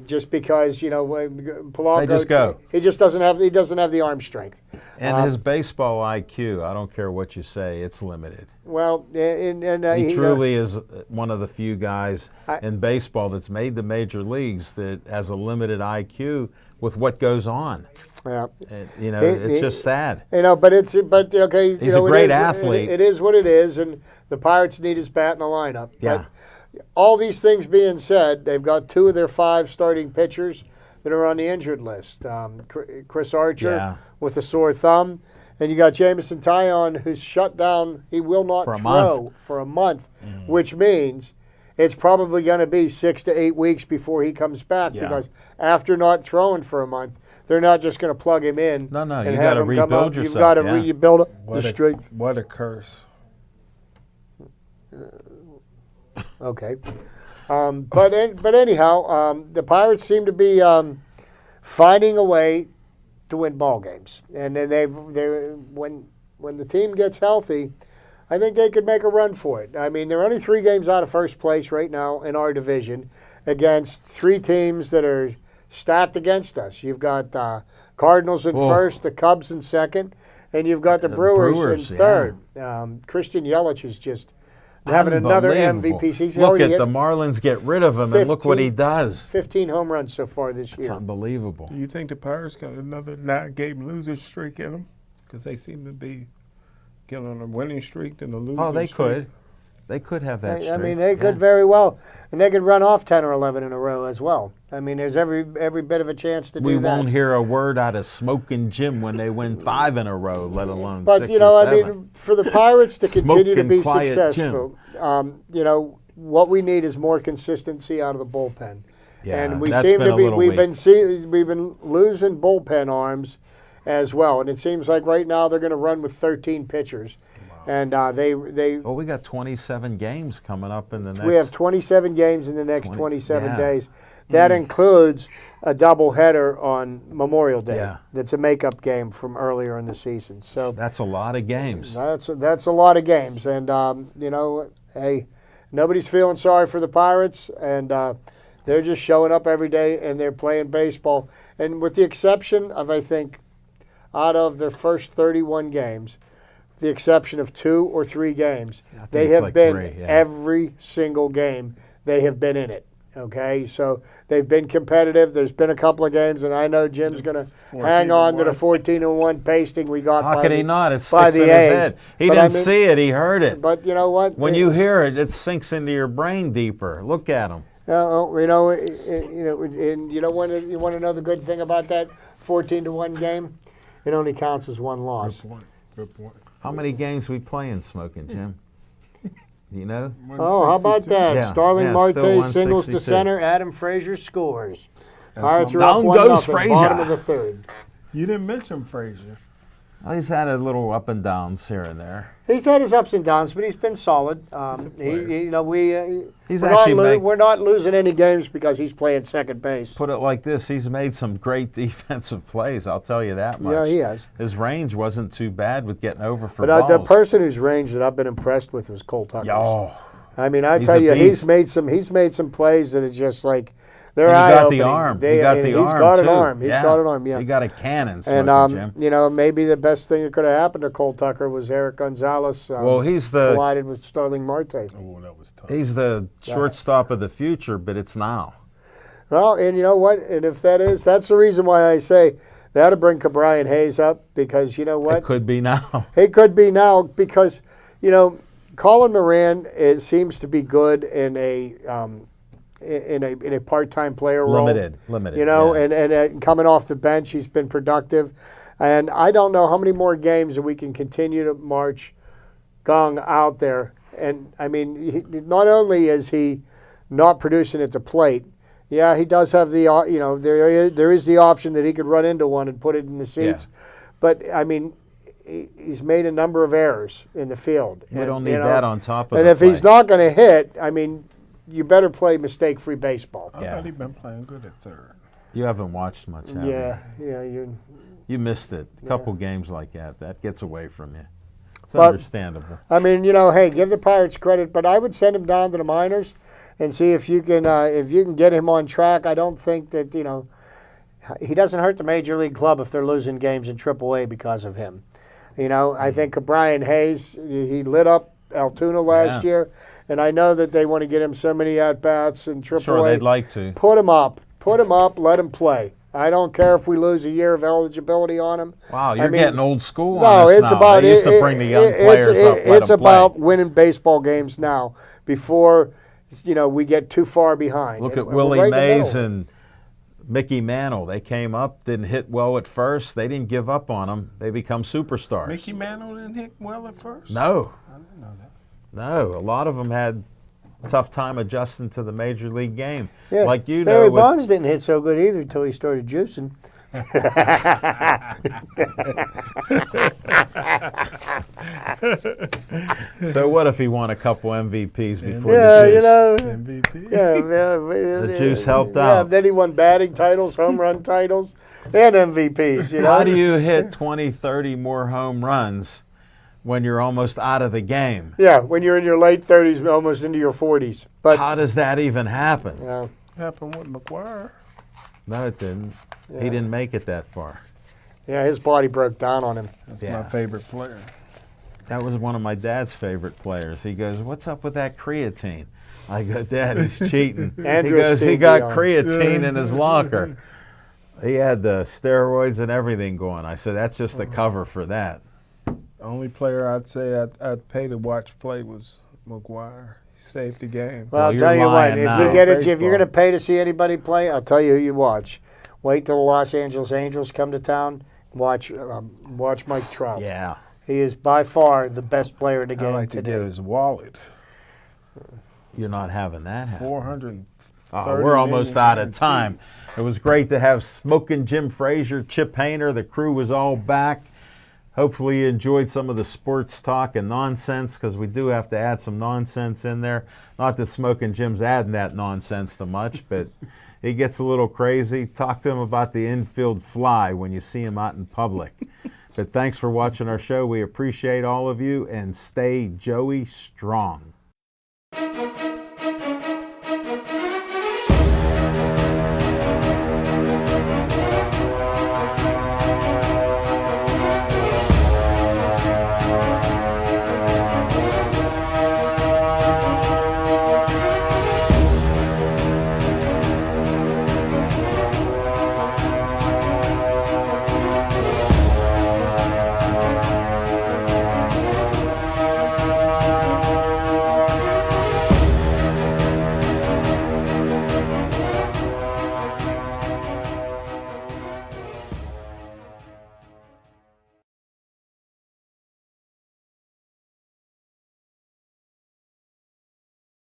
just because Polanco They just go. He doesn't have the arm strength. And his baseball IQ, I don't care what you say, it's limited. Well, He truly is one of the few guys in baseball that's made the major leagues that has a limited IQ with what goes on. Yeah. And, it's just sad. But okay. He's a great athlete. It is what it is, and the Pirates need his bat in the lineup. Yeah. But all these things being said, they've got 2 of their 5 starting pitchers that are on the injured list. Chris Archer with a sore thumb, and you got Jamison Taillon who's shut down. He will not throw for a month, which means it's probably going to be 6 to 8 weeks before he comes back because after not throwing for a month, they're not just going to plug him in. No, and you have got to him come rebuild up. yourself. You've got to rebuild the strength. What a curse. Okay. But anyhow, the Pirates seem to be finding a way to win ball games, and then when the team gets healthy, I think they could make a run for it. I mean, they're only 3 games out of first place right now in our division against 3 teams that are stacked against us. You've got Cardinals in first, the Cubs in second, and you've got the Brewers in third. Christian Yelich is just having another MVP season. Look at the Marlins get rid of him, and look what he does. 15 home runs so far this year. It's unbelievable. Do you think the Pirates got another 9-game loser streak in them? Because they seem to be getting on a winning streak and a losing streak. Oh, they could. They could have that streak. I mean, they could very well. And they could run off 10 or 11 in a row as well. I mean, there's every bit of a chance to do that. We won't hear a word out of Smoking Jim when they win 5 in a row, let alone 6 But, or 7. I mean, for the Pirates to continue to be Smoking quiet successful, what we need is more consistency out of the bullpen. Yeah, and we that's seem been to a be little we've weak. been losing bullpen arms as well. And it seems like right now they're going to run with 13 pitchers. And Well, we got 27 games coming up in the next. We have 27 games in the next 27 days. That includes a doubleheader on Memorial Day. Yeah. That's a makeup game from earlier in the season. So That's a lot of games. that's a lot of games. And hey, nobody's feeling sorry for the Pirates, and they're just showing up every day and they're playing baseball. And with the exception of, I think, out of their first 31 games, the exception of 2 or 3 games, they have been every single game. They have been in it. Okay, so they've been competitive. There's been a couple of games, and I know Jim's going to hang on to the 14-1 pasting we got. How could he not? It by sticks the in his A's. head. He didn't see it. He heard it. But you know what? When you hear it, it sinks into your brain deeper. Look at him. And you want to know the good thing about that 14-1 game it only counts as one loss. Good point. Good point. How many games we playing, Smoking Jim? You know? Oh, how about that? Yeah, Starling yeah, Marte still singles to 162. center. Adam Frazier scores. That's Pirates are my- up Down 1-0. goes Frazier. Bottom of the third. You didn't mention Frazier. Well, he's had a little up and downs here and there. He's had his ups and downs, but he's been solid. player. You know, He's we're actually we're not losing any games because he's playing second base. Put it like this, he's made some great defensive plays, I'll tell you that much. Yeah, he has. His range wasn't too bad with getting over for But balls. the person whose range that I've been impressed with was Cole Tucker. Oh, I mean, I He's tell a you, beast. he's made some plays that is just like they're and he got eye-opening. the arm. He's He's got an arm. He's got an arm. Yeah. He got a cannon, And Smoking Jim. you know, maybe the best thing that could have happened to Cole Tucker was Eric Gonzalez. Well, he's the collided with Starling Marte. Oh, that was tough. he's the shortstop of the future, but it's now. Well, and you know what? And if that's the reason why I say they ought to bring Cabrian Hayes up, because you know what? It could be now. He could be now, because you know Colin Moran seems to be good in a part-time player role. Limited. You know, yeah. and coming off the bench, he's been productive. And I don't know how many more games that we can continue to march Gong out there. And I mean, not only is he not producing at the plate, yeah, he does have the you know there is the option that he could run into one and put it in the seats. Yeah. But I mean, he's made a number of errors in the field. We And, don't need you know, that on top of And the if he's play. not going to hit, I mean, you better play mistake-free baseball. I Yeah. thought he'd been playing good at third. You haven't watched much, have you? Yeah, You missed it. A couple games like that. That gets away from you. It's But- understandable. I mean, you know, hey, give the Pirates credit, but I would send him down to the minors and see if you can get him on track. I don't think that, you know, he doesn't hurt the major league club if they're losing games in AAA because of him. You know, I think Brian Hayes, he lit up Altoona last Yeah. year, and I know that they want to get him so many at bats in AAA. Sure, they'd like to. Put him up, let him play. I don't care if we lose a year of eligibility on him. Wow, you're mean, getting old school No, on this it's now. about They used to bring the young players up, let it's them play. about winning baseball games now before you know we get too far behind. Look And at we're Willie right in the Mays middle. and Mickey Mantle. They came up, didn't hit well at first. They didn't give up on them. They become superstars. Mickey Mantle didn't hit well at first? No, I didn't know that. no. A lot of them had a tough time adjusting to the major league game. Yeah, Like you Barry know, with- Bonds didn't hit so good either until he started juicing. so what if he won a couple MVPs before Yeah, the juice? you know. MVP? The juice helped Yeah, out. then he won batting titles, home run titles, and MVPs. You know. How do you hit 20, 30 more home runs when you're almost out of the game? Yeah, when you're in your late 30s, almost into your 40s. But How does that even happen? yeah. Happened with McGuire. No, it didn't. Yeah. He didn't make it that far. Yeah, his body broke down on him. That's Yeah. my favorite player. That was one of my dad's favorite players. He goes, "What's up with that creatine?" I go, "Dad, he's cheating." Andrew He goes, "He Stevie got on. creatine in his locker." He had the steroids and everything going. I said, "That's just the cover for that." The only player I'd say I'd pay to watch play was McGuire. He saved the game. Well, I'll you're tell you what, lying if now. you get it, if Baseball. you're going to pay to see anybody play, I'll tell you who you watch. Wait till the Los Angeles Angels come to town. Watch Mike Trout. Yeah. He is by far the best player in the I game like to today. get his wallet. You're not having that happen. 430 We're almost million out of time. It was great to have Smoking Jim Frazier, Chip Hayner. The crew was all back. Hopefully you enjoyed some of the sports talk and nonsense, because we do have to add some nonsense in there. Not that Smoking Jim's adding that nonsense too much, but he gets a little crazy. Talk to him about the infield fly when you see him out in public. But thanks for watching our show. We appreciate all of you, and stay Joey strong.